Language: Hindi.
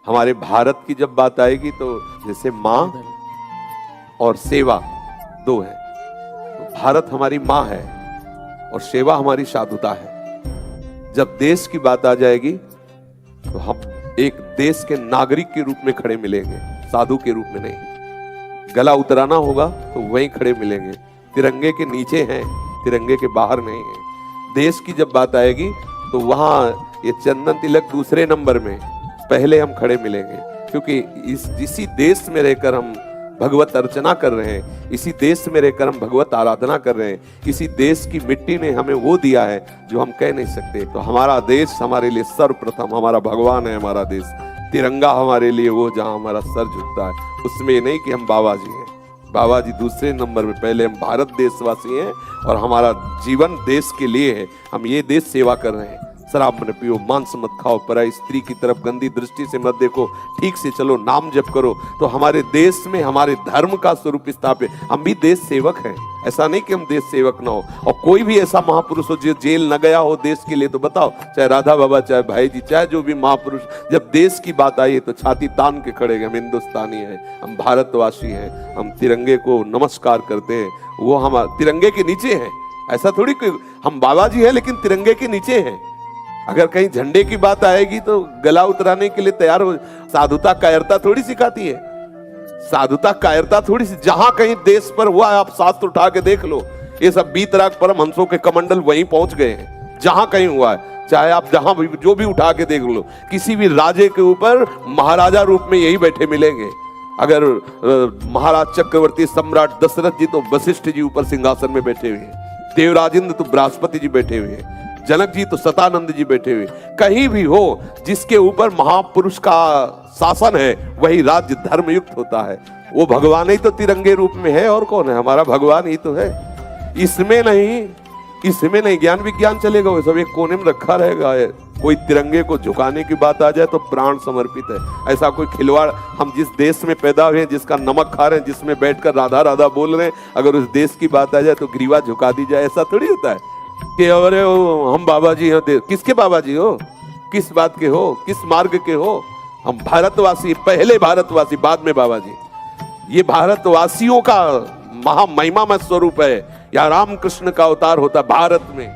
हमारे भारत की जब बात आएगी तो जैसे माँ और सेवा दो है, तो भारत हमारी माँ है और सेवा हमारी साधुता है। जब देश की बात आ जाएगी तो हम एक देश के नागरिक के रूप में खड़े मिलेंगे, साधु के रूप में नहीं। गला उतराना होगा तो वहीं खड़े मिलेंगे, तिरंगे के नीचे हैं, तिरंगे के बाहर नहीं है। देश की जब बात आएगी तो वहां ये चंदन तिलक दूसरे नंबर में, पहले हम खड़े मिलेंगे, क्योंकि इसी देश में रहकर हम भगवत अर्चना कर रहे हैं, इसी देश में रहकर हम भगवत आराधना कर रहे हैं। इसी देश की मिट्टी ने हमें वो दिया है जो हम कह नहीं सकते। तो हमारा देश हमारे लिए सर्वप्रथम, हमारा भगवान है हमारा देश। तिरंगा हमारे लिए वो जहां हमारा सर झुकता है, उसमें नहीं कि हम बाबा जी हैं, बाबा जी दूसरे नंबर में, पहले हम भारत देशवासी हैं और हमारा जीवन देश के लिए है। हम ये देश सेवा कर रहे हैं। शराब मत पियो, मांस मत खाओ, पराई स्त्री की तरफ गंदी दृष्टि से मत देखो, ठीक से चलो, नाम जप करो। तो हमारे देश में हमारे धर्म का स्वरूप स्थापित, हम भी देश सेवक हैं। ऐसा नहीं कि हम देश सेवक ना हो। और कोई भी ऐसा महापुरुष हो जो जेल न गया हो देश के लिए, तो बताओ, चाहे राधा बाबा, चाहे भाई जी, चाहे जो भी महापुरुष, जब देश की बात आई तो छाती तान के खड़े गए। हम हिंदुस्तानी हैं, हम भारतवासी हैं, हम तिरंगे को नमस्कार करते हैं। वो हम तिरंगे के नीचे हैं। ऐसा थोड़ी कि हम बाबा जी हैं लेकिन तिरंगे के नीचे हैं। अगर कहीं झंडे की बात आएगी तो गला उतराने के लिए तैयार हो। साधुता कायरता थोड़ी सिखाती है, साधुता कायरता थोड़ी सी। जहां कहीं देश पर हुआ है, आप शास्त्र उठा के देख लो, ये सब बीतराग परमहंसों के कमंडल वहीं पहुंच गए हैं जहां कहीं हुआ है। चाहे आप जहां भी जो भी उठा के देख लो, किसी भी राजे के ऊपर महाराजा रूप में यही बैठे मिलेंगे। अगर महाराज चक्रवर्ती सम्राट दशरथ जी तो वशिष्ठ जी ऊपर सिंहासन में बैठे हुए हैं, देवराजेंद्र तो बृहस्पति जी बैठे हुए हैं, जनक जी तो सतानंद जी बैठे हुए। कहीं भी हो जिसके ऊपर महापुरुष का शासन है, वही राज्य धर्मयुक्त होता है। वो भगवान ही तो तिरंगे रूप में है, और कौन है? हमारा भगवान ही तो है। इसमें नहीं ज्ञान विज्ञान चलेगा, वो सब एक कोने में रखा रहेगा। कोई तिरंगे को झुकाने की बात आ जाए तो प्राण समर्पित है। ऐसा कोई खिलवाड़, हम जिस देश में पैदा हुए हैं, जिसका नमक खा रहे हैं, जिसमें बैठकर राधा राधा बोल रहे हैं, अगर उस देश की बात आ जाए तो ग्रीवा झुका दी जाए, ऐसा थोड़ी होता है कि अरे हम बाबा जी हैं। किसके बाबा जी हो? किस बात के हो? किस मार्ग के हो? हम भारतवासी, पहले भारतवासी, बाद में बाबा जी। ये भारतवासियों का महामहिमा में स्वरूप है। या रामकृष्ण का अवतार होता भारत में।